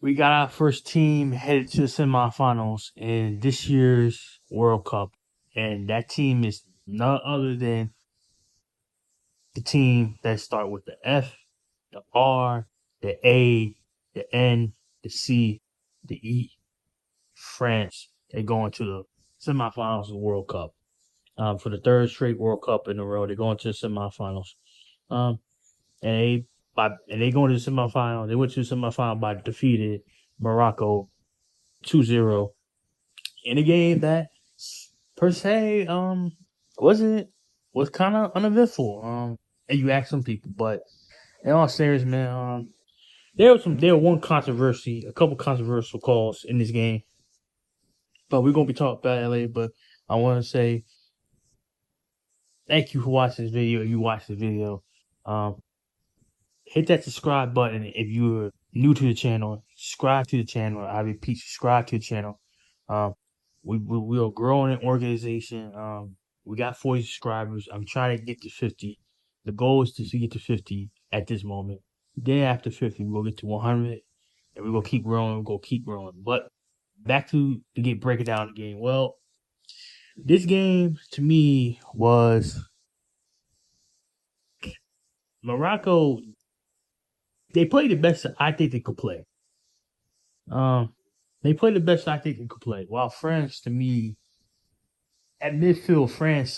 We got our first team headed to the semifinals in this year's World Cup, and that team is none other than the team that start with the F, the R, the A, the N, the C, the E. France. They go into the semifinals of the World Cup. For the third straight World Cup in a row, they go into the semifinals. Um, and they go into the semifinal. They went to the semifinal by defeated Morocco 2-0 in a game that per se wasn't was kind of uneventful. And you ask some people, but in all seriousness, man, there was one controversy, a couple controversial calls in this game, but we're gonna be talking about it later. But I want to say thank you for watching this video. If you watched the video, um, hit that subscribe button if you're new to the channel. Subscribe to the channel. I repeat, subscribe to the channel. Um, we are growing an organization. We got 40 subscribers. I'm trying to get to 50. The goal is to get to 50 at this moment. Then after 50, we'll get to 100, and we're gonna keep growing. We're gonna keep growing. But back to get breaking down the game. Well, this game to me was Morocco. They played the best I think they could play. Um, they played the best I think they could play. While France, to me, at midfield, France,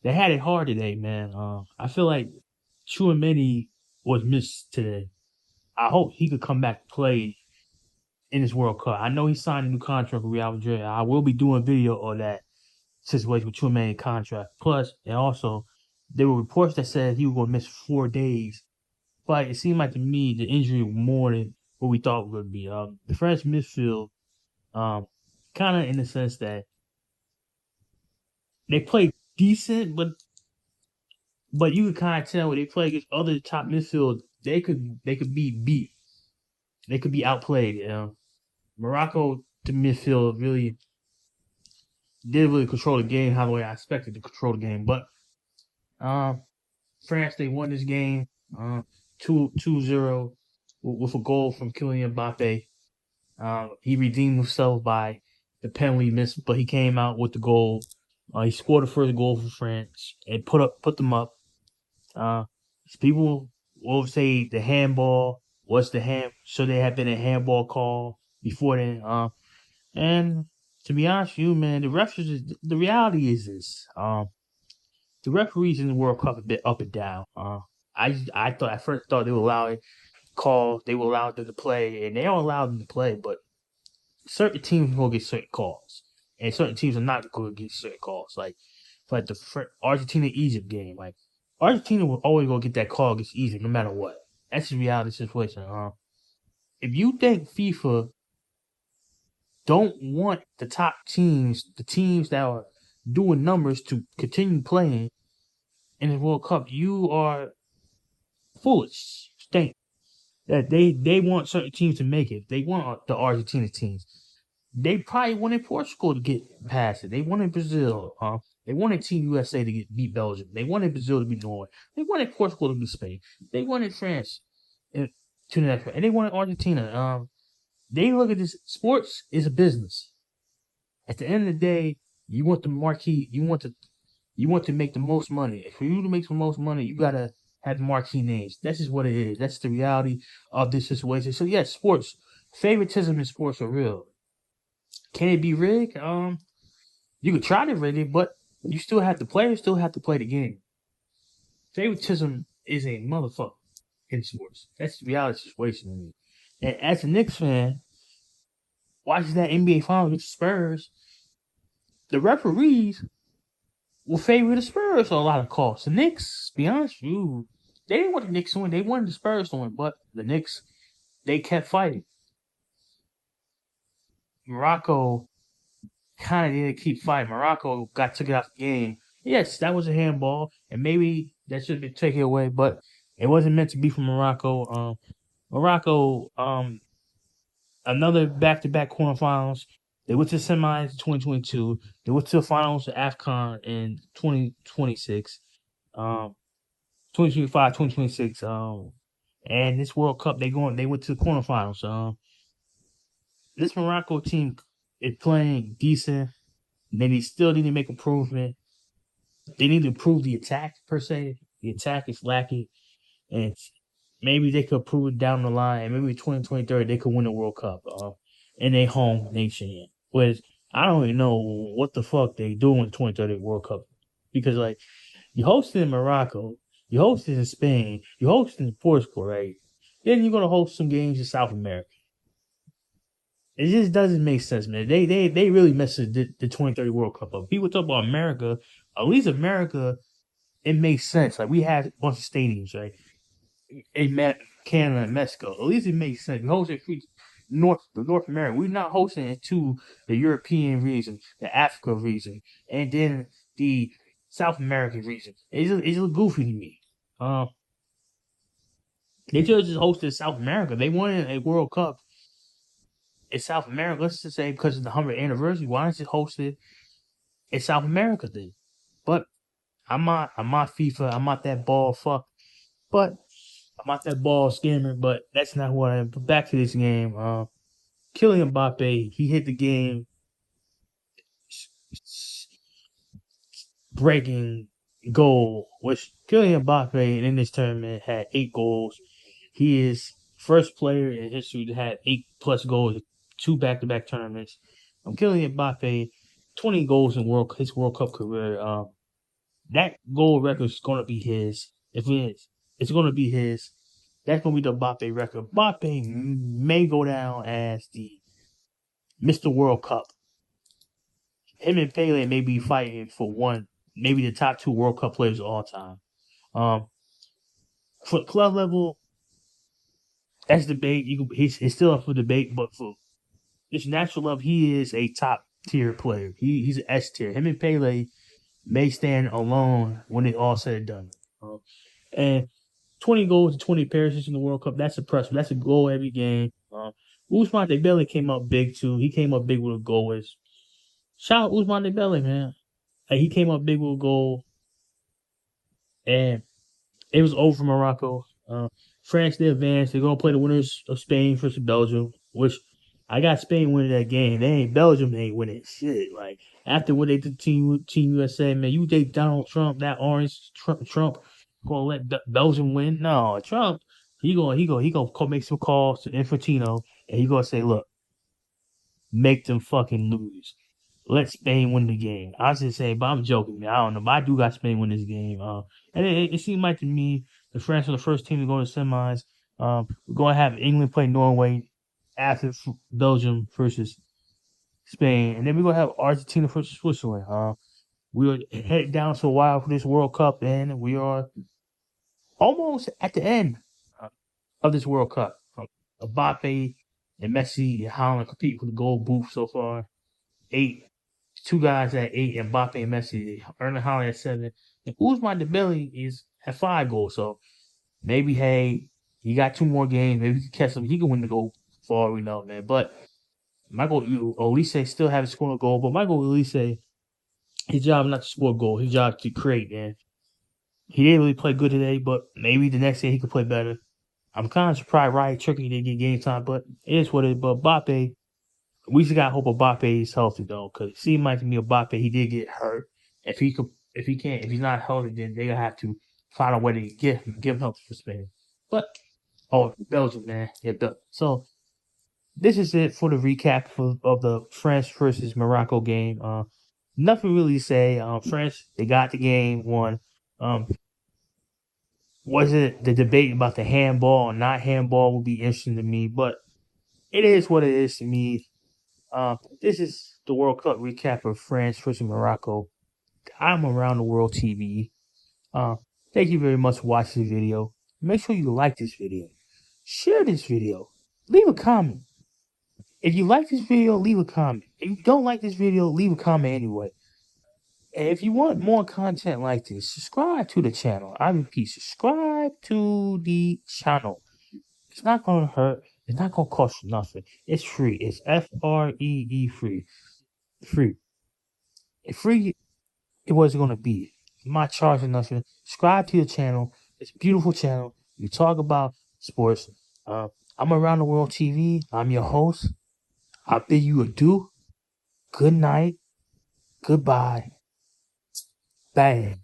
they had it hard today, man. I feel like Chouameni was missed today. I hope he could come back and play in this World Cup. I know he signed a new contract with Real Madrid. I will be doing a video on that situation with Chouameni contract. Plus, and also, there were reports that said he was going to miss 4 days. But it seemed like to me the injury was more than what we thought it would be. The French midfield, um, kind of in the sense that they play decent, but you could kind of tell when they play against other top midfield, they could be beat. They could be outplayed. Morocco to midfield really didn't really control the game how the way I expected to control the game. But um, France they won this game 2-0 with a goal from Kylian Mbappe. He redeemed himself by the penalty miss, but he came out with the goal. He scored the first goal for France and put them up. Uh, People will say the handball was the hand. Should there have been a handball call before then? And to be honest with you, man, the reality is this. The referees in the World Cup a bit up and down. I thought at first thought they would allow it calls, they would allow them to play, and they don't allow them to play, but certain teams will get certain calls, and certain teams are not going to get certain calls. Like the Argentina Egypt game, like Argentina will always go get that call against Egypt no matter what. That's the reality situation. If you think FIFA don't want the top teams, the teams that are doing numbers to continue playing in the World Cup, you are foolish. Think that they want certain teams to make it. They want the Argentina teams. They probably wanted Portugal to get past it. They wanted Brazil. They wanted Team USA to beat Belgium. They wanted Brazil to beat Norway. They wanted Portugal to beat Spain. They wanted France to the next round. And they wanted Argentina. They look at this. Sports is a business. At the end of the day, you want the marquee. You want to make the most money. For you to make the most money, you gotta have marquee names. That's just what it is. That's the reality of this situation. So yes, sports favoritism in sports are real. Can it be rigged? You could try to rig it, but you still have the players still have to play the game. Favoritism is a motherfucker in sports. That's the reality situation. I mean. And as a Knicks fan, watching that NBA Finals with the Spurs, the referees will favor the Spurs on a lot of calls. The Knicks, be honest with you, they didn't want the Knicks to win. They wanted the Spurs to win, but the Knicks, they kept fighting. Morocco kind of didn't keep fighting. Morocco got took it out the game. Yes, that was a handball, and maybe that should have been taken away, but it wasn't meant to be from Morocco. Morocco, another back-to-back quarterfinals. They went to the semis in 2022. They went to the finals of AFCON in 2026. 2025, 2026. And this World Cup, they went to the quarterfinals. This Morocco team is playing decent. They still need to make improvement. They need to improve the attack per se. The attack is lacking, and maybe they could prove it down the line. Maybe 2023 they could win the World Cup in their home nation. Which I don't even know what the fuck they doing in 2030 World Cup, because like you hosted in Morocco, you hosted in Spain, you hosted in Portugal, right? Then you're gonna host some games in South America. It just doesn't make sense, man. They really messed the 2030 World Cup up. People talk about America. At least America, it makes sense. Like we have a bunch of stadiums, right? In Canada and Mexico. At least it makes sense. We hosting North America. We're not hosting it to the European region, the Africa region, and then the South American region. It's just goofy to me. Uh, they should have just hosted South America. They wanted a World Cup in South America. Let's just say because of the 100th anniversary. Why not just host it in South America then? But I'm not FIFA. I'm not that ball fuck. But I'm not that ball scammer. But that's not what I am. But back to this game. Kylian Mbappe, he hit the game breaking goal, which Kylian Mbappe in this tournament had 8 goals. He is first player in history to have 8+ goals in 2 back-to-back tournaments. Kylian Mbappe, 20 goals in his World Cup career. That goal record is going to be his. If it is, it's going to be his. That's going to be the Mbappe record. Mbappe may go down as the Mr. World Cup. Him and Pele may be fighting for one, maybe the top 2 World Cup players of all time. Um, for club level, that's debate. He's still up for debate, but for this natural love, he is a top tier player. He's an S tier. Him and Pele may stand alone when it all said and done. And 20 goals and 20 appearances in the World Cup, that's impressive. That's a goal every game. Ousmane Dembele came up big too. He came up big with a goal. Shout out Ousmane Dembele, man. Like, he came up big with a goal, and it was over for Morocco. France, they advanced. They're gonna play the winners of Spain versus Belgium, which I got Spain winning that game. They ain't Belgium. They ain't winning shit. Like after what they did to Team USA, man, you think Donald Trump, that orange Trump, gonna let Belgium win? No, Trump. He gonna make some calls to Infantino, and he gonna say, look, make them fucking lose. Let Spain win the game. I was just saying, but I'm joking, man. I don't know, but I do got Spain win this game. And it seemed like to me the France are the first team to go to semis. We're gonna have England play Norway after Belgium versus Spain, and then we're gonna have Argentina versus Switzerland. We are headed down to a while for this World Cup, and we are almost at the end of this World Cup. Mbappe and Messi and Haaland compete for the gold booth so far. 8. 2 guys at 8, and Mbappe and Messi. Erling Haaland at 7. And Ousmane Dembele is at 5 goals. So maybe, hey, he got 2 more games. Maybe he can catch him. He can win the goal for all we know, man. But Michael Olise still haven't scored a goal. But Michael Olise, his job not to score a goal. His job to create, man. He didn't really play good today, but maybe the next day he could play better. I'm kind of surprised Ryan Tricky didn't get game time, but it is what it is. But Mbappe, we just got to hope Mbappe is healthy though, because it seemed like to me Mbappe, he did get hurt. If he's not healthy, then they gonna have to find a way to give him health for Spain. But Belgium, man, yeah. So this is it for the recap of the France versus Morocco game. Nothing really to say. France, they got the game, won. Um, was it the debate about the handball or not handball would be interesting to me, but it is what it is to me. This is the World Cup recap of France versus Morocco. I'm Around the World TV. Uh, Thank you very much for watching this video. Make sure you like this video. Share this video. Leave a comment. If you like this video, leave a comment. If you don't like this video, leave a comment anyway. And if you want more content like this, subscribe to the channel. I repeat, subscribe to the channel. It's not going to hurt. It's not going to cost you nothing. It's free. It's FREE free. Free. It's free. It wasn't going to be. I'm not charging nothing. Subscribe to the channel. It's a beautiful channel. We talk about sports. I'm Around the World TV. I'm your host. I bid you adieu. Good night. Goodbye. Bang.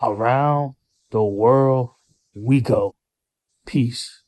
Around the world we go. Peace.